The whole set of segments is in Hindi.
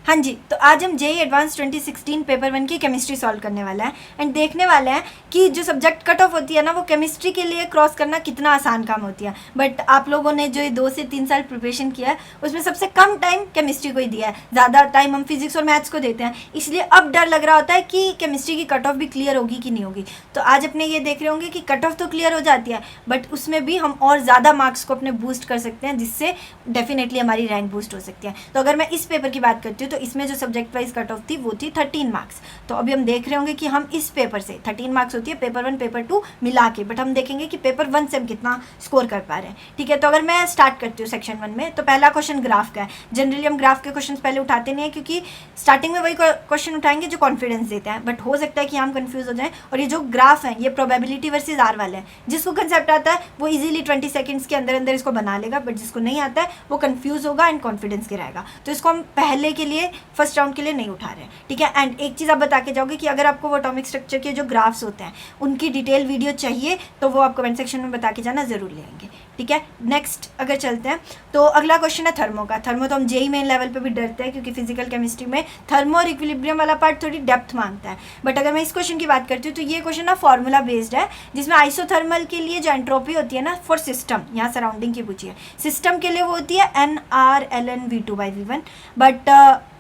हाँ जी, तो आज हम जेईई एडवांस 2016 पेपर 1 की केमिस्ट्री सॉल्व करने वाला है एंड देखने वाले हैं कि जो सब्जेक्ट कट ऑफ होती है ना, वो केमिस्ट्री के लिए क्रॉस करना कितना आसान काम होती है। बट आप लोगों ने जो 2 से 3 साल प्रिपरेशन किया है उसमें सबसे कम टाइम केमिस्ट्री को ही दिया है, ज़्यादा टाइम हम फिजिक्स और मैथ्स को देते हैं, इसलिए अब डर लग रहा होता है कि केमिस्ट्री की कट ऑफ भी क्लियर होगी कि नहीं होगी। तो आज अपने ये देख रहे होंगे कि कट ऑफ तो क्लियर हो जाती है बट उसमें भी हम और ज़्यादा मार्क्स को अपने बूस्ट कर सकते हैं, जिससे डेफिनेटली हमारी रैंक बूस्ट हो सकती है। तो अगर मैं इस पेपर की बात करती हूँ तो इसमें जो सब्जेक्ट वाइज कट ऑफ थी वो थी 13 मार्क्स। तो अभी हम देख रहे होंगे कि हम इस पेपर से 13 मार्क्स होती है पेपर 1 पेपर 2 मिला के, बट हम देखेंगे कि पेपर 1 से हम कितना स्कोर कर पा रहे हैं। ठीक है, तो अगर मैं स्टार्ट करती हूँ सेक्शन 1 में, तो पहला क्वेश्चन ग्राफ का है। जनरली हम ग्राफ के क्वेश्चन पहले उठाते नहीं है क्योंकि स्टार्टिंग में वही क्वेश्चन उठाएंगे जो कॉन्फिडेंस देते हैं, बट हो सकता है कि हम कंफ्यूज हो जाएं। और ये जो ग्राफ है ये प्रोबेबिलिटी वर्सेस आर वाले हैं। जिसको कंसेप्ट आता है वो इजीली 20 सेकंड्स के अंदर अंदर इसको बना लेगा, बट जिसको नहीं आता है वो कंफ्यूज होगा एंड कॉन्फिडेंस गिराएगा। तो इसको हम पहले के लिए फर्स्ट राउंड के लिए नहीं उठा रहे हैं। ठीक है, एंड एक चीज़ आप बता के जाओगे कि अगर आपको वो एटॉमिक स्ट्रक्चर के जो ग्राफ्स होते हैं उनकी डिटेल वीडियो चाहिए तो वो आप कमेंट सेक्शन में बता के जाना, ज़रूर ले आएंगे। ठीक है, नेक्स्ट अगर चलते हैं तो अगला क्वेश्चन है थर्मो का। थर्मो तो हम जेईई मेन लेवल पे भी डरते हैं क्योंकि फिजिकल केमिस्ट्री में थर्मो और इक्विलिब्रियम वाला पार्ट थोड़ी डेप्थ मांगता है। बट अगर मैं इस क्वेश्चन की बात करती हूँ तो ये क्वेश्चन ना फॉर्मूला बेस्ड है, जिसमें आइसोथर्मल के लिए जो एंट्रोपी होती है ना फॉर सिस्टम, यहाँ सराउंडिंग की पूछी है, सिस्टम के लिए वो होती है NR/ln(V2/V1). बट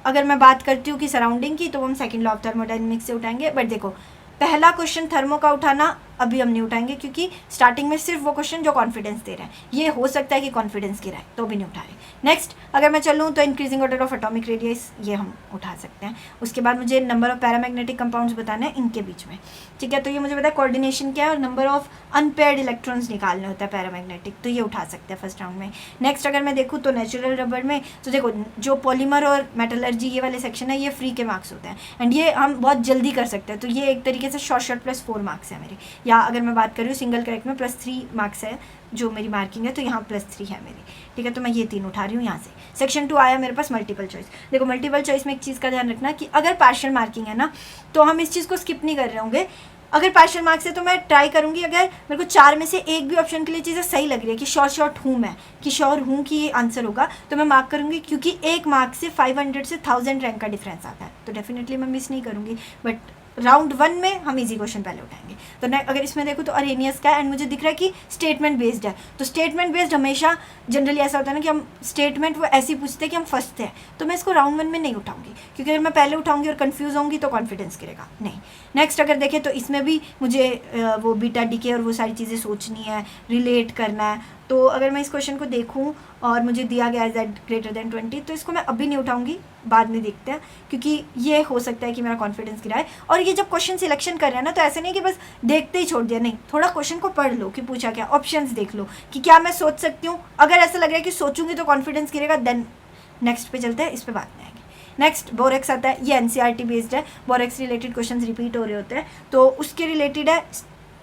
अगर मैं बात करती हूँ कि सराउंडिंग की तो हम सेकंड लॉ ऑफ थर्मोडायनेमिक्स से उठाएंगे। बट देखो, पहला क्वेश्चन थर्मो का उठाना अभी हम नहीं उठाएंगे क्योंकि स्टार्टिंग में सिर्फ वो क्वेश्चन जो कॉन्फिडेंस दे रहा है, ये हो सकता है कि कॉन्फिडेंस गिरा है, तो भी नहीं उठा रहे। नेक्स्ट अगर मैं चलूँ तो increasing order of atomic radius, ये हम उठा सकते हैं। उसके बाद मुझे नंबर ऑफ पैरामैग्नेटिक कंपाउंड्स बताने हैं इनके बीच में। ठीक है, तो ये मुझे पता है कोऑर्डिनेशन क्या है और नंबर ऑफ अनपेयर्ड इलेक्ट्रॉन्स निकालने होता है पैरामैग्नेटिक, तो ये उठा सकते हैं फर्स्ट राउंड में। नेक्स्ट अगर मैं देखूँ तो नेचुरल रबर में, तो देखो जो पॉलीमर और मेटलर्जी ये वाले सेक्शन है ये फ्री के मार्क्स होते हैं एंड ये हम बहुत जल्दी कर सकते हैं, तो ये एक तरीके से शॉर्ट +4 मार्क्स है मेरे। या अगर मैं बात कर रही हूँ सिंगल करेक्ट में +3 मार्क्स है जो मेरी मार्किंग है, तो यहाँ +3 है मेरी। ठीक है, तो मैं ये 3 उठा रही हूँ यहाँ से। सेक्शन 2 आया मेरे पास मल्टीपल चॉइस। देखो मल्टीपल चॉइस में एक चीज़ का ध्यान रखना कि अगर पार्शियल मार्किंग है ना तो हम इस चीज़ को स्किप नहीं कर रहे होंगे। अगर पार्शियल मार्क्स है तो मैं ट्राई करूँगी अगर मेरे को 4 में से एक भी ऑप्शन के लिए चीज़ें सही लग रही है कि श्योर हूँ मैं, कि श्योर हूँ कि ये आंसर होगा, तो मैं मार्क करूँगी क्योंकि एक मार्क से 500 से 1000 रैंक का डिफरेंस आता है, तो डेफिनेटली मैं मिस नहीं करूँगी। बट राउंड 1 में हम इजी क्वेश्चन पहले उठाएंगे। तो अगर इसमें देखो तो अरेनियस का है एंड मुझे दिख रहा है कि स्टेटमेंट बेस्ड है, तो स्टेटमेंट बेस्ड हमेशा जनरली ऐसा होता है ना कि हम स्टेटमेंट वो ऐसी पूछते हैं कि हम फंसते हैं, तो मैं इसको राउंड 1 में नहीं उठाऊंगी क्योंकि अगर मैं पहले उठाऊंगी और कंफ्यूज होंगी तो कॉन्फिडेंस गिरेगा नहीं। नेक्स्ट अगर देखें तो इसमें भी मुझे वो बीटा डीके और वो सारी चीज़ें सोचनी है, रिलेट करना है। तो अगर मैं इस क्वेश्चन को देखूं और मुझे दिया गया है Z greater than 20, तो इसको मैं अभी नहीं उठाऊंगी, बाद में देखते हैं क्योंकि ये हो सकता है कि मेरा कॉन्फिडेंस गिरा है। और ये जब क्वेश्चन सिलेक्शन कर रहे हैं ना तो ऐसे नहीं कि बस देखते ही छोड़ दिया, नहीं, थोड़ा क्वेश्चन को पढ़ लो कि पूछा क्या, ऑप्शंस देख लो कि क्या मैं सोच सकती हूँ। अगर ऐसा लग रहा है कि सोचूंगी तो कॉन्फिडेंस गिरेगा, देन नेक्स्ट पे चलते हैं, इस पर बात में आएंगे। नेक्स्ट बोरेक्स आता है, ये NCERT बेस्ड है, बोरेक्स रिलेटेड क्वेश्चन रिपीट हो रहे होते हैं तो उसके रिलेटेड है।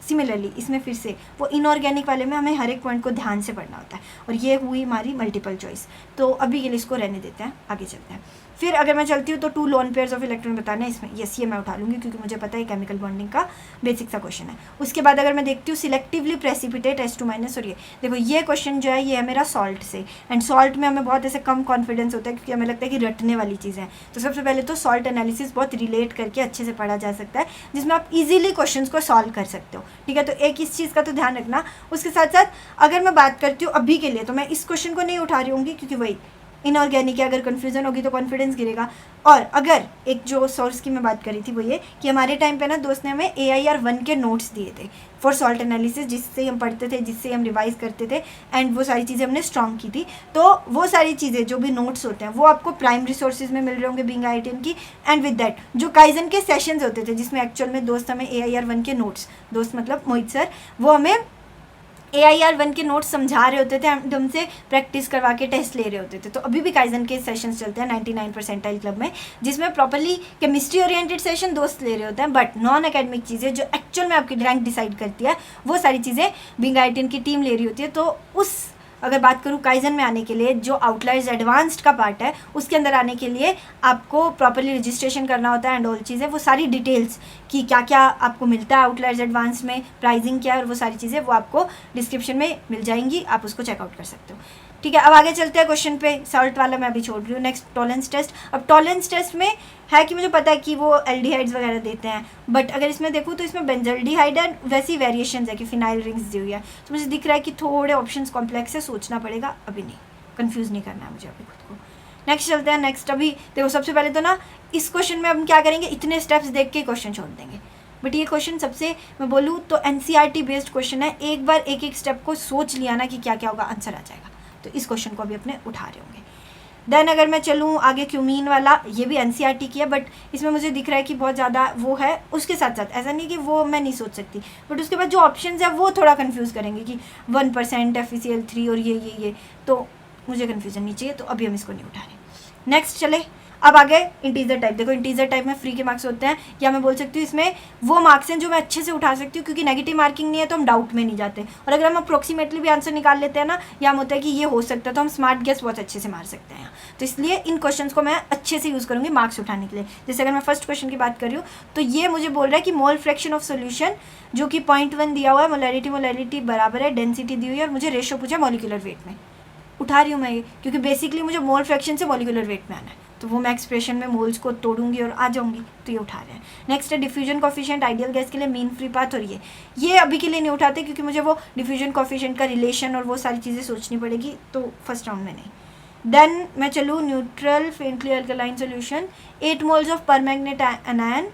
सिमिलरली इसमें फिर से वो इनऑर्गेनिक वाले में हमें हर एक पॉइंट को ध्यान से पढ़ना होता है और ये हुई हमारी मल्टीपल चॉइस, तो अभी के लिए इसको रहने देते हैं, आगे चलते हैं। फिर अगर मैं चलती हूँ तो 2 लोन पेयर्स ऑफ इलेक्ट्रॉन बताना है इसमें, यस ये मैं उठा लूँगी क्योंकि मुझे पता है केमिकल बॉन्डिंग का बेसिक सा क्वेश्चन है। उसके बाद अगर मैं देखती हूँ सिलेक्टिवली प्रेसिपिटेट S2- और ये देखो ये क्वेश्चन जो है ये है मेरा सॉल्ट से, एंड सॉल्ट में हमें बहुत ऐसे कम कॉन्फिडेंस होता है क्योंकि हमें लगता है कि रटने वाली चीज़ें हैं। तो सबसे पहले तो सॉल्ट एनालिसिस बहुत रिलेट करके अच्छे से पढ़ा जा सकता है जिसमें आप इजीली क्वेश्चंस को सॉल्व कर सकते हो। ठीक है, तो एक इस चीज़ का तो ध्यान रखना। उसके साथ साथ अगर मैं बात करती हूँ अभी के लिए तो मैं इस क्वेश्चन को नहीं उठा रही होंगी क्योंकि वही इनऑर्गेनिक है, अगर कन्फ्यूजन होगी तो कॉन्फिडेंस गिरेगा। और अगर एक जो सोर्स की मैं बात करी थी वो ये कि हमारे टाइम पे ना दोस्त ने हमें AIR1 के नोट्स दिए थे फॉर सॉल्ट एनालिसिस, जिससे हम पढ़ते थे, जिससे हम रिवाइज करते थे एंड वो सारी चीज़ें हमने स्ट्रॉन्ग की थी। तो वो सारी चीज़ें जो भी नोट्स होते हैं वो आपको प्राइमरी सोर्सेज में मिल रहे होंगे बीइंग IITian की। एंड विद दैट जो काइजन के सेशंस होते थे जिसमें एक्चुअल में दोस्त हमें AIR1 के नोट्स, दोस्त मतलब मोहित सर, वो हमें AIR1 के नोट्स समझा रहे होते थे, हमसे प्रैक्टिस करवा के टेस्ट ले रहे होते थे। तो अभी भी काइजन के सेशंस चलते हैं 99 परसेंटाइल क्लब में, जिसमें प्रॉपर्ली केमिस्ट्री ओरिएंटेड सेशन दोस्त ले रहे होते हैं, बट नॉन एकेडमिक चीज़ें जो एक्चुअल में आपकी रैंक डिसाइड करती है वो सारी चीज़ें बीइंग IITian की टीम ले रही होती है। तो उस अगर बात करूँ काइजन में आने के लिए जो आउटलायर्स एडवांस्ड का पार्ट है उसके अंदर आने के लिए आपको प्रॉपर्ली रजिस्ट्रेशन करना होता है एंड ऑल चीज़ें, वो सारी डिटेल्स कि क्या क्या आपको मिलता है आउटलायर्स एडवांस में, प्राइसिंग क्या है और वो सारी चीज़ें वो आपको डिस्क्रिप्शन में मिल जाएंगी, आप उसको चेकआउट कर सकते हो। ठीक है, अब आगे चलते हैं क्वेश्चन पे। सॉल्ट वाला मैं अभी छोड़ रही हूँ। Next Tollens test. अब टॉलेंस टेस्ट में है कि मुझे पता है कि वो एल्डिहाइड्स वगैरह देते हैं, बट अगर इसमें देखूँ तो इसमें बेंजल्डिहाइड है, वैसी वेरिएशंस है कि फिनाइल रिंग्स दी हुई है। तो मुझे दिख रहा है कि थोड़े ऑप्शंस कॉम्प्लेक्स है, सोचना पड़ेगा, अभी नहीं, कंफ्यूज नहीं करना है मुझे अभी खुद को। नेक्स्ट चलते हैं। नेक्स्ट अभी देखो, सबसे पहले तो ना इस क्वेश्चन में हम क्या करेंगे, इतने स्टेप्स देख के क्वेश्चन छोड़ देंगे, बट ये क्वेश्चन सबसे मैं बोलूँ तो एनसीईआरटी बेस्ड क्वेश्चन है। एक बार एक एक स्टेप को सोच लिया ना कि क्या क्या होगा, आंसर आ जाएगा। तो इस क्वेश्चन को अभी अपने उठा रहे होंगे। देन अगर मैं चलूँ आगे, क्यूमीन वाला, ये भी एनसीईआरटी की है, बट इसमें मुझे दिख रहा है कि बहुत ज़्यादा वो है। उसके साथ साथ ऐसा नहीं कि वो मैं नहीं सोच सकती, बट उसके बाद जो ऑप्शंस है वो थोड़ा कंफ्यूज करेंगे कि 1% FeCl3 और ये तो मुझे कन्फ्यूजन नहीं चाहिए, तो अभी हम इसको नहीं उठा रहे। नेक्स्ट चले, अब आगे इंटीजर टाइप। देखो इंटीजर टाइप में फ्री के मार्क्स होते हैं, या मैं बोल सकती हूँ इसमें वो मार्क्स हैं जो मैं अच्छे से उठा सकती हूँ, क्योंकि नेगेटिव मार्किंग नहीं है तो हम डाउट में नहीं जाते। और अगर हम अप्रोक्सीमेटली भी आंसर निकाल लेते हैं ना, या हम होता है कि ये हो सकता है, तो हम स्मार्ट गेस बहुत अच्छे से मार सकते हैं। तो इसलिए इन क्वेश्चन को मैं अच्छे से यूज़ करूँगी मार्क्स उठाने के लिए। जैसे अगर मैं फर्स्ट क्वेश्चन की बात कर रही हूँ, तो ये मुझे बोल रहा है कि मोल फ्रैक्शन ऑफ सोल्यूशन जो कि 0.1 दिया हुआ है, मोलैरिटी बराबर है, डेंसिटी दी हुई है, और मुझे रेशो पूछा मॉलिक्यूलर वेट में। उठा रही हूँ मैं ये, क्योंकि बेसिकली मुझे मोल फ्रैक्शन से मॉलिक्यूलर वेट में आना है, तो वो मैं एक्सप्रेशन में मोल्स को तोड़ूंगी और आ जाऊंगी, तो ये उठा रहे हैं। नेक्स्ट है डिफ्यूजन कोफिशिएंट आइडियल गैस के लिए मीन फ्री पाथ, और ये अभी के लिए नहीं उठाते क्योंकि मुझे वो डिफ्यूजन कोफिशिएंट का रिलेशन और वो सारी चीज़ें सोचनी पड़ेगी, तो फर्स्ट राउंड में नहीं। देन मैं चलूँ neutral faintly alkaline solution, 8 moles of permanganate anion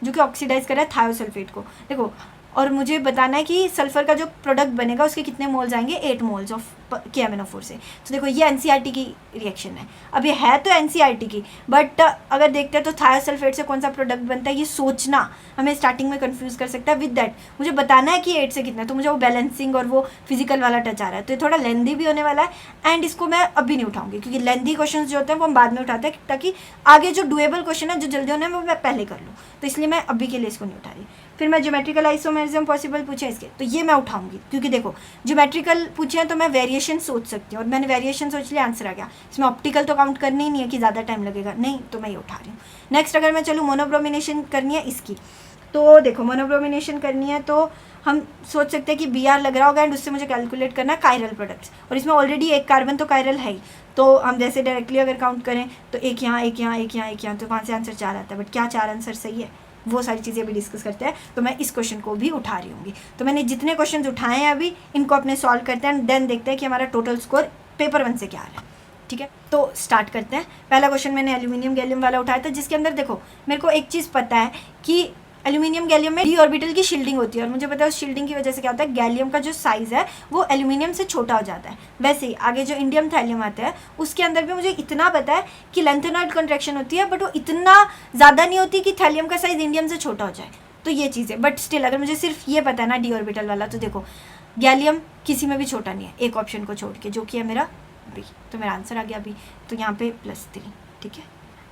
जो कि ऑक्सीडाइज कर रहा है थायोसल्फेट को। देखो, और मुझे बताना है कि सल्फर का जो प्रोडक्ट बनेगा उसके कितने मोल्स आएंगे, 8 मोल्स ऑफ KMnO4 से। तो देखो ये एनसीईआरटी की रिएक्शन है। अब ये है तो एनसीईआरटी की, बट अगर देखते हैं तो थायोसल्फेट से कौन सा प्रोडक्ट बनता है, ये सोचना हमें स्टार्टिंग में कंफ्यूज कर सकता है। विद दैट मुझे बताना है कि 8 से कितना है, तो मुझे वो बैलेंसिंग और वो फिजिकल वाला टच आ रहा है, तो ये थोड़ा लेंदी भी होने वाला है। एंड इसको मैं अभी नहीं उठाऊंगी, क्योंकि लेंदी क्वेश्चन जो होते हैं वो हम बाद में उठाते हैं, ताकि आगे जो डुएबल क्वेश्चन है जो जल्दी होने हैं वो मैं पहले कर लूँ, तो इसलिए मैं अभी के लिए इसको नहीं उठा रही। फिर मैं ज्योमेट्रिकल आइसोमेरिज्म पॉसिबल पूछे इसके, तो ये मैं उठाऊंगी, क्योंकि देखो ज्योमेट्रिकल पूछे हैं तो मैं वेरिएशन सोच सकती हूँ, और मैंने वेरिएशन सोच लिया, आंसर आ गया। इसमें ऑप्टिकल तो काउंट करनी ही नहीं है कि ज़्यादा टाइम लगेगा, नहीं, तो मैं ये उठा रही हूँ। नेक्स्ट अगर मैं चलूँ मोनोब्रोमिनेशन करनी है इसकी, तो देखो मोनोब्रोमिनेशन करनी है तो हम सोच सकते हैं कि BR लग रहा होगा, एंड उससे मुझे कैलकुलेट करना है कायरल प्रोडक्ट्स, और इसमें ऑलरेडी एक कार्बन तो कायरल है ही, तो हम जैसे डायरेक्टली अगर काउंट करें तो एक यहाँ, एक यहाँ, एक यहाँ, एक यहाँ, तो वहाँ से आंसर 4 आता है। बट क्या 4 आंसर सही है, वो सारी चीज़ें अभी डिस्कस करते हैं। तो मैं इस क्वेश्चन को भी उठा रही हूँगी। तो मैंने जितने क्वेश्चन उठाए हैं अभी, इनको अपने सॉल्व करते हैं, देन देखते हैं कि हमारा टोटल स्कोर पेपर 1 से क्या आ रहा है। ठीक है, तो स्टार्ट करते हैं। पहला क्वेश्चन मैंने एल्यूमिनियम गैलियम वाला उठाया था, जिसके अंदर देखो मेरे को एक चीज़ पता है कि एल्यूमिनियम गैलियम में डी ऑर्बिटल की शील्डिंग होती है, और मुझे पता है उस शील्डिंग की वजह से क्या होता है, गैलियम का जो साइज़ है वो एल्यूमिनियम से छोटा हो जाता है। वैसे ही आगे जो इंडियम थैलियम आता है उसके अंदर भी मुझे इतना पता है कि लेंथेनॉइड कॉन्ट्रैक्शन होती है, बट वो इतना ज़्यादा नहीं होती कि थैलियम का साइज़ इंडियम से छोटा हो जाए, तो ये चीज़ है। बट स्टिल अगर मुझे सिर्फ ये पता है ना डी ऑर्बिटल वाला, तो देखो गैलियम किसी में भी छोटा नहीं है, एक ऑप्शन को छोड़ के, जो कि है मेरा बी, तो मेरा आंसर आ गया बी। तो यहाँ पे +3। ठीक है,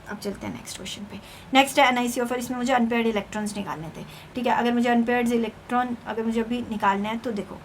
अब चलते हैं नेक्स्ट क्वेश्चन पे। नेक्स्ट है NiCO4, इसमें मुझे अनपेयर्ड इलेक्ट्रॉन्स निकालने थे। ठीक है, अगर मुझे अनपेयर्ड इलेक्ट्रॉन अगर मुझे अभी निकालना है, तो देखो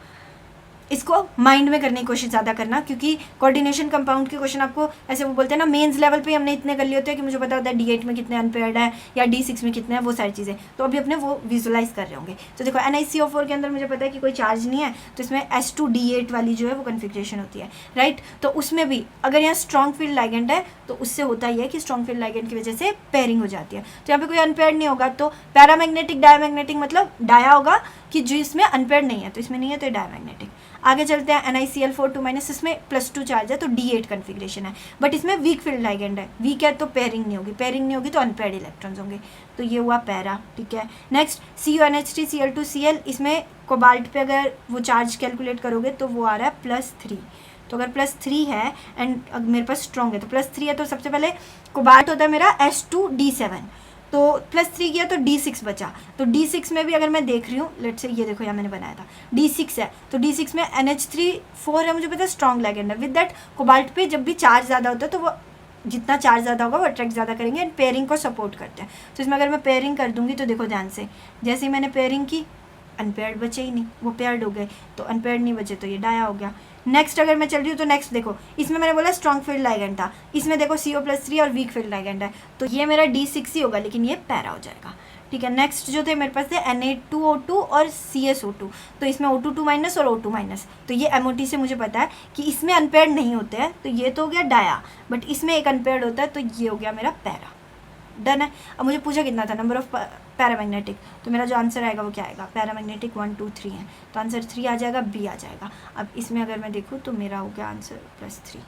इसको माइंड में करने की कोशिश ज़्यादा करना, क्योंकि कोऑर्डिनेशन कंपाउंड के क्वेश्चन आपको ऐसे वो बोलते हैं ना, मेंस लेवल पे हमने इतने कर लिए होते हैं कि मुझे पता होता है D8 में कितने अनपेयर्ड है या D6 में कितने हैं, वो सारी चीज़ें तो अभी अपने वो विजुलाइज कर रहे होंगे। तो देखो NiCO4 के अंदर मुझे पता है कि कोई चार्ज नहीं है, तो इसमें S2D8 वाली जो है वो कन्फिग्रेशन होती है, राइट। तो उसमें भी अगर यहाँ स्ट्रॉन्ग फील्ड लाइगेंड है तो उससे होता ही है कि स्ट्रॉन्ग फील्ड लाइगेंड की वजह से पेयरिंग हो जाती है। तो यहाँ पे कोई अनपेयर्ड नहीं होगा, तो पैरामैग्नेटिक डायमैग्नेटिक मतलब डाया होगा कि जो इसमें अनपेयर्ड नहीं है, तो इसमें नहीं है तो ये डायमैग्नेटिक। आगे चलते हैं NiCl4 2- इसमें +2 चार्ज है तो D8 कन्फिग्रेशन है, बट इसमें वीक फील्ड लाइगेंड है, वीक है तो पेयरिंग नहीं होगी, पेयरिंग नहीं होगी तो अनपेयर्ड इलेक्ट्रॉन्स होंगे, तो ये हुआ पैरा। ठीक है, नेक्स्ट CuNH3Cl2Cl, इसमें कोबाल्ट पे अगर वो चार्ज कैलकुलेट करोगे तो वो आ रहा है +3। तो अगर +3 है एंड मेरे पास स्ट्रॉन्ग है तो +3 है, तो सबसे पहले कोबाल्ट होता है मेरा S2D7, तो +3 किया तो D6 बचा। तो D6 में भी अगर मैं देख रही हूँ, लेट्स से ये देखो यहाँ मैंने बनाया था D6 है, तो D6 में NH3 4 है, मुझे पता है स्ट्रॉन्ग लाइगेंड है। विद दैट कोबाल्ट पे जब भी चार्ज ज़्यादा होता है तो वो जितना चार्ज ज़्यादा होगा वो अट्रैक्ट ज़्यादा करेंगे एंड पेयरिंग को सपोर्ट करते हैं। तो इसमें अगर मैं पेयरिंग कर दूँगी तो देखो ध्यान से, जैसे ही मैंने पेयरिंग की अनपेयर्ड बचे ही नहीं, वो पेयर्ड हो गए, तो अनपेयर्ड नहीं बचे तो ये डाया हो गया। नेक्स्ट अगर मैं चल रही हूँ तो नेक्स्ट देखो, इसमें मैंने बोला स्ट्रॉन्ग फील्ड लाइगेंड था, इसमें देखो CO+3 और वीक फील्ड लाइगेंड है, तो ये मेरा D6 ही होगा, लेकिन ये पैरा हो जाएगा। ठीक है। नेक्स्ट जो थे मेरे पास थे Na2O2 और CsO2, तो इसमें O2 माइनस और O2 माइनस, तो ये MOT से मुझे पता है कि इसमें अनपेयर्ड नहीं होते हैं, तो ये तो हो गया डाया, बट इसमें एक अनपेयर्ड होता है, तो ये हो गया मेरा पैरा। डन है। अब मुझे पूछा कितना था नंबर ऑफ पैरामैग्नेटिक, तो मेरा जो आंसर आएगा वो क्या आएगा, पैरामैग्नेटिक 1 2 3 है, तो आंसर 3 आ जाएगा, बी आ जाएगा। अब इसमें अगर मैं देखूँ तो मेरा हो गया आंसर +3।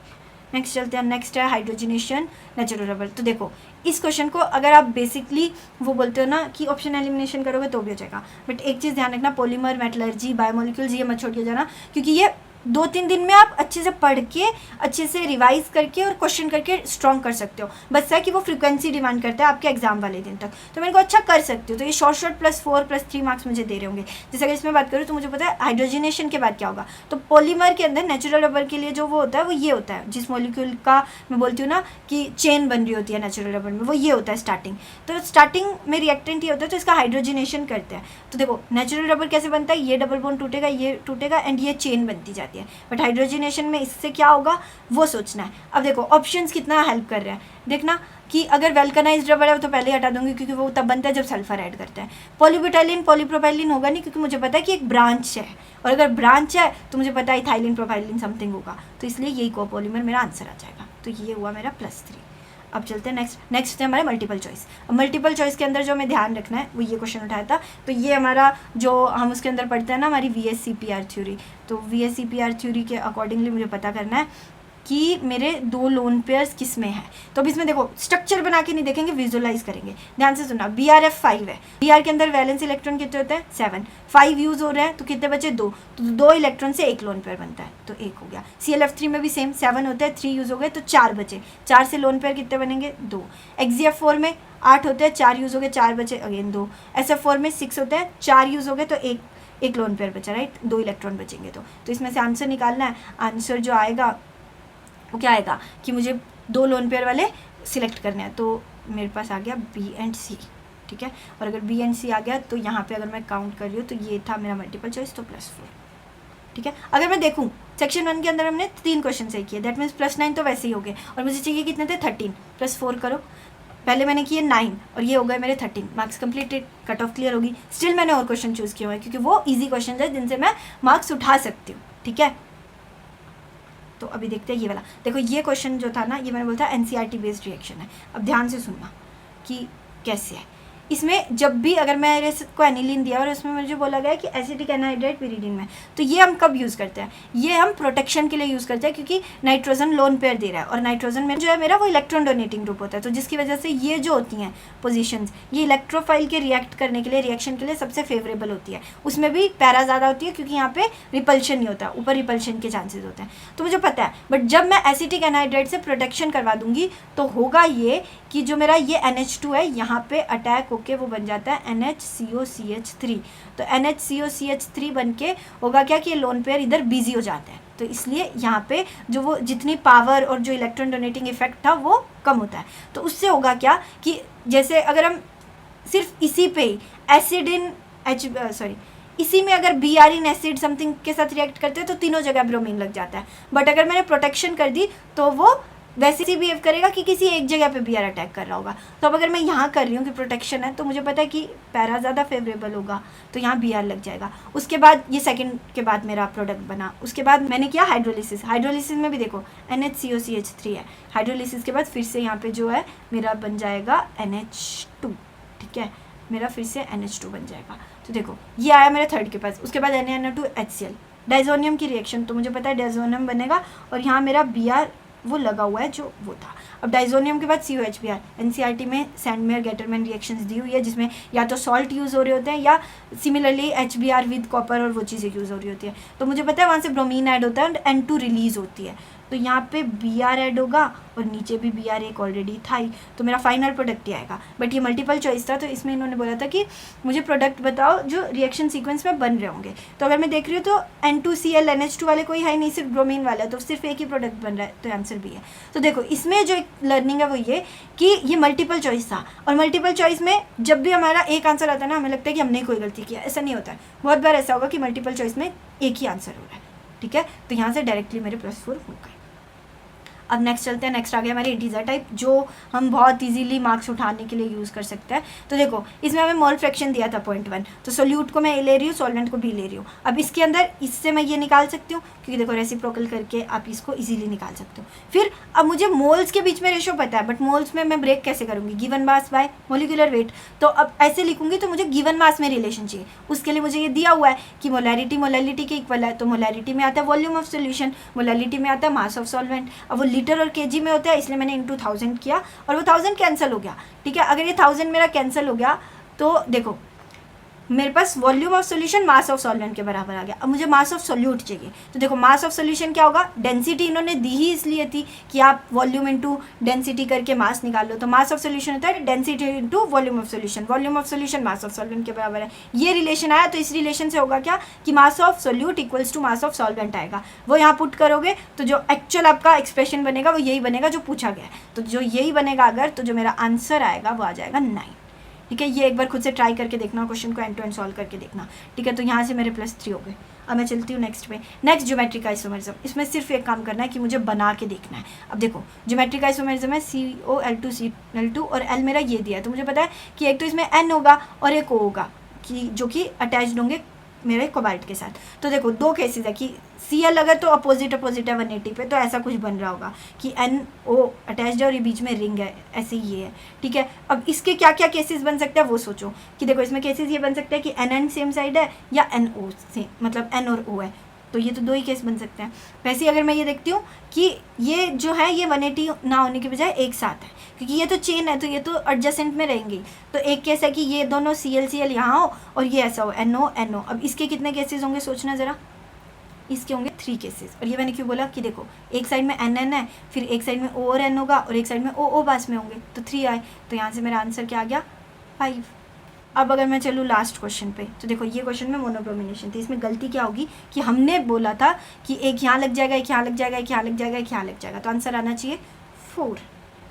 नेक्स्ट चलते हैं, नेक्स्ट है हाइड्रोजनेशन नेचुरल रबर। तो देखो इस क्वेश्चन को अगर आप बेसिकली वो बोलते हो ना कि ऑप्शन एलिमिनेशन करोगे तो भी हो जाएगा, बट एक चीज़ ध्यान रखना, पॉलीमर, मेटलर्जी, बायोमोलिक्यूल्स ये मत छोड़ के जाना, क्योंकि ये 2-3 दिन में आप अच्छे से पढ़ के अच्छे से रिवाइज करके और क्वेश्चन करके स्ट्रॉन्ग कर सकते हो। बस है कि वो फ्रीक्वेंसी डिमांड करता है आपके एग्जाम वाले दिन तक, तो मेरे को अच्छा कर सकते हो। तो ये शॉर्ट +4 +3 मार्क्स मुझे दे रहे होंगे। जैसे अगर इसमें बात करूँ तो मुझे पता है हाइड्रोजनेशन के बाद क्या होगा, तो पॉलीमर के अंदर नेचुरल रबर के लिए जो वो होता है वो ये होता है, जिस मॉलिक्यूल का मैं बोलती हूँ ना कि चेन बन रही होती है नेचुरल रबर में, वो ये होता है स्टार्टिंग। तो स्टार्टिंग में रिएक्टेंट ये होता है, तो इसका हाइड्रोजनेशन करते हैं। तो देखो नेचुरल रबर कैसे बनता है, ये डबल बॉन्ड टूटेगा, ये टूटेगा एंड ये चेन बनती जाती है, बट हाइड्रोजनेशन में इससे क्या होगा वो सोचना है। अब देखो ऑप्शंस कितना हेल्प कर रहे हैं, देखना कि अगर वेल्कनाइज्ड रबर है तो पहले ही हटा दूंगी, क्योंकि वो तब बनता है जब सल्फर ऐड करते हैं। पॉलीब्यूटाइलिन पॉलीप्रोपाइलिन होगा नहीं, क्योंकि मुझे पता है कि एक ब्रांच है, और अगर ब्रांच है तो मुझे पता है इथाइलिन प्रोपाइलिन समथिंग होगा, तो इसलिए यही कोपॉलीमर मेरा आंसर आ जाएगा। तो ये हुआ मेरा +3। अब चलते हैं नेक्स्ट है हमारे मल्टीपल चॉइस। अब मल्टीपल चॉइस के अंदर जो हमें ध्यान रखना है वो ये क्वेश्चन उठाया था, तो ये हमारा जो हम उसके अंदर पढ़ते हैं ना हमारी VSCPR थ्योरी, तो VSCPR थ्योरी के अकॉर्डिंगली मुझे पता करना है कि मेरे 2 लोन पेयर्स किस में है। तो अब इसमें देखो स्ट्रक्चर बना के नहीं देखेंगे, विजुअलाइज करेंगे। ध्यान से सुनना, BRF 5 है, BR के अंदर वैलेंस इलेक्ट्रॉन कितने होते हैं 7, 5 यूज हो रहे हैं तो कितने बचे 2, तो 2 इलेक्ट्रॉन से 1 लोन पेयर बनता है, तो 1 हो गया। ClF3 में भी सेम 7 होते हैं, 3 यूज हो गए तो 4 बचे, 4 से लोन पेयर कितने बनेंगे 2। XgF4 में 8 होते हैं, 4 यूज हो गए, 4 बचे अगेन 2। SF4 में 6 होते हैं, 4 यूज हो गए तो एक लोन पेयर बचा, राइट, 2 इलेक्ट्रॉन बचेंगे। तो इसमें से आंसर निकालना है, आंसर जो आएगा वो क्या आएगा कि मुझे 2 लोन पेयर वाले सिलेक्ट करने हैं, तो मेरे पास आ गया B एंड C, ठीक है। और अगर B एंड C आ गया तो यहाँ पे अगर मैं काउंट कर रही हूँ तो ये था मेरा मल्टीपल चॉइस, तो +4, ठीक है। अगर मैं देखूँ सेक्शन 1 के अंदर हमने 3 क्वेश्चन सही किए, दैट मीन्स +9 तो वैसे ही हो गए, और मुझे चाहिए कितने थे 13, +4 करो, पहले मैंने किए 9 और ये हो गए मेरे 13, marks completed, cut off clear होगी। स्टिल मैंने और क्वेश्चन चूज़ किए हुए हैं क्योंकि वो ईजी क्वेश्चन है जिनसे मैं मार्क्स उठा सकती हूँ, ठीक है। तो अभी देखते हैं ये वाला, देखो ये क्वेश्चन जो था ना ये मैंने बोला था NCERT बेस्ड रिएक्शन है। अब ध्यान से सुनना कि कैसे है। इसमें जब भी अगर मैं इसको एनिलीन दिया और उसमें मुझे बोला गया कि एसिटिक एनहाइड्राइड पिरीडीन में, तो ये हम कब यूज़ करते हैं, ये हम प्रोटेक्शन के लिए यूज़ करते हैं, क्योंकि नाइट्रोजन लोन पेयर दे रहा है और नाइट्रोजन में जो है मेरा वो इलेक्ट्रॉन डोनेटिंग ग्रुप होता है, तो जिसकी वजह से ये जो होती हैं पोजीशंस ये इलेक्ट्रोफाइल के रिएक्ट करने के लिए, रिएक्शन के लिए सबसे फेवरेबल होती है। उसमें भी पैरा ज़्यादा होती है क्योंकि यहाँ पे रिपल्शन नहीं होता, ऊपर रिपल्शन के चांसेस होते हैं, तो मुझे पता है। बट जब मैं एसिटिक एनहाइड्राइड से प्रोटेक्शन करवा दूंगी तो होगा ये कि जो मेरा ये NH2 है यहाँ पे अटैक होके वो बन जाता है NHCOCH3, तो NHCOCH3 बन के होगा क्या कि ये लोन पेयर इधर बिजी हो जाता है, तो इसलिए यहाँ पे जो वो जितनी पावर और जो इलेक्ट्रॉन डोनेटिंग इफेक्ट था वो कम होता है। तो उससे होगा क्या कि जैसे अगर हम सिर्फ इसी पे एसिड इन इसी में अगर BR इन एसिड समथिंग के साथ रिएक्ट करते हैं तो तीनों जगह ब्रोमीन लग जाता है, बट अगर मैंने प्रोटेक्शन कर दी तो वो वैसे ही बिहेव करेगा कि किसी एक जगह पे BR अटैक कर रहा होगा। तो अब अगर मैं यहाँ कर रही हूँ कि प्रोटेक्शन है तो मुझे पता है कि पैरा ज़्यादा फेवरेबल होगा, तो यहाँ BR लग जाएगा। उसके बाद ये सेकंड के बाद मेरा प्रोडक्ट बना, उसके बाद मैंने किया हाइड्रोलिसिस। हाइड्रोलिसिस में भी देखो NHCOCH3 है, हाइड्रोलिसिस के बाद फिर से यहाँ पे जो है मेरा बन जाएगा NH2, ठीक है, मेरा फिर से NH2 बन जाएगा। तो देखो ये आया मेरे थर्ड के पास, उसके बाद NaNO2HCl डाइजोनियम की रिएक्शन, तो मुझे पता है डाइजोनियम बनेगा और यहाँ मेरा BR वो लगा हुआ है जो वो था। अब डाइजोनियम के बाद COHBr, NCERT में सैंडमेयर गेटरमैन रिएक्शंस दी हुई है जिसमें या तो सॉल्ट यूज़ हो रहे होते हैं या सिमिलरली HBr विद कॉपर और वो चीज़ें यूज़ हो रही होती है। तो मुझे पता है वहाँ से ब्रोमीन ऐड होता है और N2 रिलीज़ होती है, तो यहाँ पे BR ऐड होगा और नीचे भी BR एक ऑलरेडी था ही, तो मेरा फाइनल प्रोडक्ट ही आएगा। बट ये मल्टीपल चॉइस था तो इसमें इन्होंने बोला था कि मुझे प्रोडक्ट बताओ जो रिएक्शन सीक्वेंस में बन रहे होंगे। तो अगर मैं देख रही हूँ तो N2Cl NH2 वाले कोई है नहीं, सिर्फ ब्रोमीन वाला है, तो सिर्फ एक ही प्रोडक्ट बन रहा है, तो आंसर भी है। तो देखो इसमें जो एक लर्निंग है वो ये कि ये मल्टीपल चॉइस था, और मल्टीपल चॉइस में जब भी हमारा एक आंसर आता है ना हमें लगता है कि हमने कोई गलती किया, ऐसा नहीं होता है। बहुत बार ऐसा होगा कि मल्टीपल चॉइस में एक ही आंसर हो रहा है, ठीक है। तो यहाँ से डायरेक्टली मेरे +4 हो गए। अब नेक्स्ट चलते हैं। नेक्स्ट आ गया हमारे इंटीजर टाइप, जो हम बहुत इजीली मार्क्स उठाने के लिए यूज़ कर सकते हैं। तो देखो इसमें हमें मोल फ्रैक्शन दिया था 0.1, तो सोल्यूट को मैं ए ले रही हूँ, सॉल्वेंट को बी ले रही हूँ। अब इसके अंदर इससे मैं ये निकाल सकती हूँ, क्योंकि देखो रेसिप्रोकल करके आप इसको इजीली निकाल सकते हो। फिर अब मुझे मोल्स के बीच में रेशो पता है, बट मोल्स में मैं ब्रेक कैसे करूँगी, given mass by molecular weight. तो अब ऐसे लिखूंगी तो मुझे गिवन मास में रिलेशन चाहिए, उसके लिए मुझे ये दिया हुआ है कि मोलैरिटी मोलैलिटी के इक्वल है। तो मोलैरिटी में आता है वॉल्यूम ऑफ सोल्यूशन, मोलैलिटी में आता है मास ऑफ सॉल्वेंट। अब वो लीटर और केजी में होता है, इसलिए मैंने इंटू 1000 किया और वो 1000 कैंसिल हो गया। ठीक है, अगर ये 1000 मेरा कैंसिल हो गया तो देखो मेरे पास volume of solution mass of solvent के बराबर आ गया। अब मुझे मास ऑफ सॉल्यूट चाहिए, तो देखो मास ऑफ सॉल्यूशन क्या होगा, डेंसिटी इन्होंने दी ही इसलिए थी कि आप वॉल्यूम इनटू डेंसिटी करके मास निकाल लो। तो मास ऑफ सॉल्यूशन होता है density into volume of solution, volume of solution mass of solvent के बराबर है। ये रिलेशन आया, तो इस रिलेशन से होगा क्या कि mass of solute equals to mass of solvent आएगा। वो यहाँ पुट करोगे तो जो एक्चुअल आपका एक्सप्रेशन बनेगा वो यही बनेगा जो पूछा गया है। तो जो यही बनेगा अगर, तो जो मेरा आंसर आएगा वो आ जाएगा 9। ठीक है, ये एक बार खुद से ट्राई करके देखना, क्वेश्चन को एंड टू एंड सॉल्व करके देखना। ठीक है, तो यहाँ से मेरे +3 हो गए। अब मैं चलती हूँ नेक्स्ट पे। नेक्स्ट ज्योमेट्रिक आइसोमेरिज्म, इसमें सिर्फ एक काम करना है कि मुझे बना के देखना है। अब देखो ज्योमेट्रिक आइसोमेरिज्म है COL2 CL2 और L मेरा ये दिया है, तो मुझे पता है कि एक तो इसमें N होगा और एक O होगा कि जो कि अटैच्ड होंगे मेरे कोबाल्ट के साथ। तो देखो दो केसेस है कि Cl अगर तो अपोजिट है 180 पे, तो ऐसा कुछ बन रहा होगा कि NO अटैच्ड है और ये बीच में रिंग है, ऐसे ही ये है। ठीक है, अब इसके क्या क्या केसेस बन सकते हैं वो सोचो कि देखो इसमें केसेस ये बन सकते हैं कि NN सेम साइड है या NO से, मतलब N और O है, तो ये तो दो ही केस बन सकते हैं। वैसे अगर मैं ये देखती हूँ कि ये जो है ये 180 ना होने के बजाय एक साथ है, क्योंकि ये तो चेन है तो ये तो एडजेसेंट में रहेंगी। तो एक केस है कि ये दोनों CL यहाँ हो और ये ऐसा हो NO। अब इसके कितने केसेस होंगे सोचना ज़रा, इसके होंगे 3 केसेस। और ये मैंने क्यों बोला कि देखो एक साइड में NN है, फिर एक साइड में O और N होगा और एक साइड में O पास में होंगे, तो 3 आए। तो यहाँ से मेरा आंसर क्या आ गया 5। अब अगर मैं चलूँ लास्ट क्वेश्चन पे, तो देखो ये क्वेश्चन में मोनोब्रोमिनेशन थी। इसमें गलती क्या होगी कि हमने बोला था कि एक यहाँ लग जाएगा, एक यहाँ लग जाएगा, एक यहाँ लग जाएगा, एक यहाँ लग जाएगा, तो आंसर आना चाहिए 4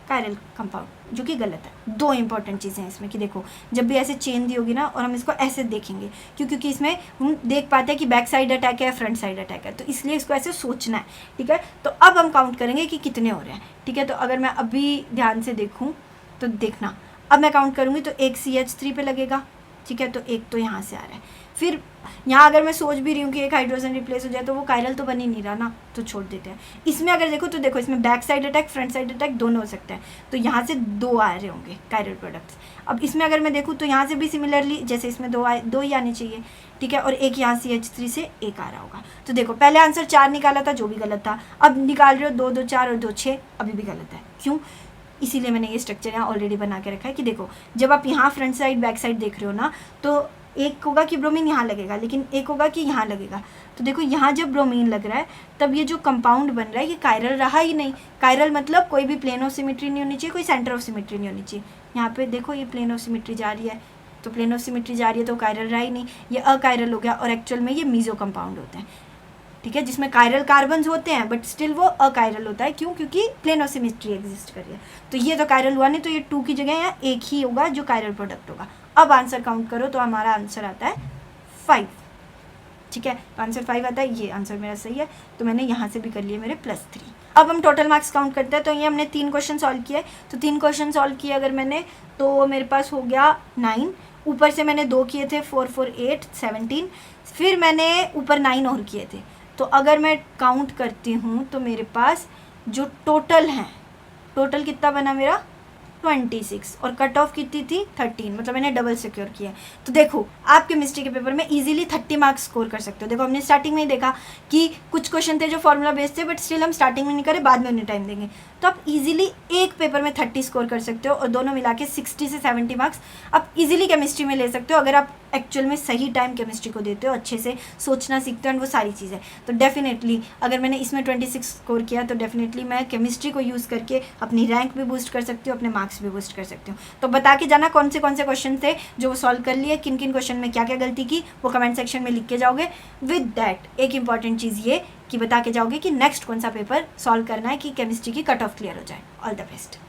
कायरल कंपाउंड, जो कि गलत है। 2 इंपॉर्टेंट चीज़ें हैं इसमें कि देखो जब भी ऐसे चेन दी होगी ना और हम इसको ऐसे देखेंगे, क्योंकि इसमें हम देख पाते हैं कि बैक साइड अटैक है, फ्रंट साइड अटैक है, तो इसलिए इसको ऐसे सोचना है। ठीक है, तो अब हम काउंट करेंगे कि कितने हो रहे हैं। ठीक है, तो अगर मैं अभी ध्यान से देखूँ तो देखना, अब मैं काउंट करूँगी तो एक CH3 पे लगेगा। ठीक है, तो एक तो यहाँ से आ रहा है। फिर यहाँ अगर मैं सोच भी रही हूँ कि एक हाइड्रोजन रिप्लेस हो जाए तो वो कायरल तो बन ही नहीं रहा ना, तो छोड़ देते हैं। इसमें अगर देखो तो देखो इसमें back side attack front side attack दोनों हो सकते हैं, तो यहाँ से 2 आ रहे होंगे कायरल प्रोडक्ट्स। अब इसमें अगर मैं देखूँ तो यहाँ से भी सिमिलरली जैसे इसमें 2 ही आने चाहिए। ठीक है, और एक यहाँ CH3 से एक आ रहा होगा। तो देखो पहले आंसर 4 निकाला था जो भी गलत था, अब निकाल रहे हो 2 2 4 और 2 6, अभी भी गलत है। क्यों? इसीलिए मैंने ये स्ट्रक्चर यहाँ ऑलरेडी बना के रखा है कि देखो जब आप यहाँ फ्रंट साइड बैक साइड देख रहे हो ना, तो एक होगा कि ब्रोमीन यहाँ लगेगा, लेकिन एक होगा कि यहाँ लगेगा। तो देखो यहाँ जब ब्रोमीन लग रहा है तब ये जो कंपाउंड बन रहा है ये कायरल रहा ही नहीं। कायरल मतलब कोई भी प्लेन ऑफ सिमेट्री नहीं होनी चाहिए, कोई सेंटर ऑफ सिमेट्री नहीं होनी चाहिए। यहाँ पे देखो ये प्लेन ऑफ सिमेट्री जा रही है, तो प्लेन ऑफ सिमेट्री जा रही है तो कायरल रहा ही नहीं, ये अकायरल हो गया। और एक्चुअल में ये मीजो कंपाउंड होते हैं। ठीक है, जिसमें कायरल कार्बन्स होते हैं बट स्टिल वो अकायरल होता है। क्यों? क्योंकि प्लेन ऑफ सिमेट्री एग्जिस्ट कर रही है। तो ये तो कायरल हुआ नहीं, तो ये 2 की जगह यहाँ एक ही होगा जो कायरल प्रोडक्ट होगा। अब आंसर काउंट करो तो हमारा आंसर आता है 5। ठीक है, तो आंसर 5 आता है, ये आंसर मेरा सही है। तो मैंने यहाँ से भी कर लिए मेरे +3। अब हम टोटल मार्क्स काउंट करते हैं। तो ये हमने 3 क्वेश्चन सॉल्व किए, तो 3 क्वेश्चन सॉल्व किए अगर मैंने, तो मेरे पास हो गया 9। ऊपर से मैंने 2 किए थे, 4 4 8 17। फिर मैंने ऊपर 9 और किए थे। तो अगर मैं काउंट करती हूँ तो मेरे पास जो टोटल हैं, टोटल कितना बना मेरा 26, और कट ऑफ कितनी थी 13, मतलब मैंने डबल सिक्योर किया। तो देखो आप केमिस्ट्री के पेपर में इजीली 30 मार्क्स स्कोर कर सकते हो। देखो हमने स्टार्टिंग में ही देखा कि कुछ क्वेश्चन थे जो फॉर्मूला बेस्ड थे, बट स्टिल हम स्टार्टिंग में नहीं करे, बाद में उन्हें टाइम देंगे। तो आप इजीली एक पेपर में 30 स्कोर कर सकते हो, और दोनों मिला के 60 से 70 मार्क्स आप इजीली केमिस्ट्री में ले सकते हो, अगर आप एक्चुअल में सही टाइम केमिस्ट्री को देते हो, अच्छे से सोचना सीखते हो, एंड वो सारी चीज़ें। तो डेफिनेटली अगर मैंने इसमें 26 स्कोर किया तो डेफिनेटली मैं केमिस्ट्री को यूज़ करके अपनी रैंक भी बूस्ट कर सकती हूँ, अपने मार्क्स भी बूस्ट कर सकती हूँ। तो बता के जाना कौन से क्वेश्चन थे जो वो सॉल्व कर लिए, किन किन क्वेश्चन में क्या क्या गलती की, वो कमेंट सेक्शन में लिख के जाओगे। विद दैट एक इंपॉर्टेंट चीज़ ये कि बता के जाओगे कि नेक्स्ट कौन सा पेपर सॉल्व करना है कि केमिस्ट्री की कट ऑफ क्लियर हो जाए। All the best.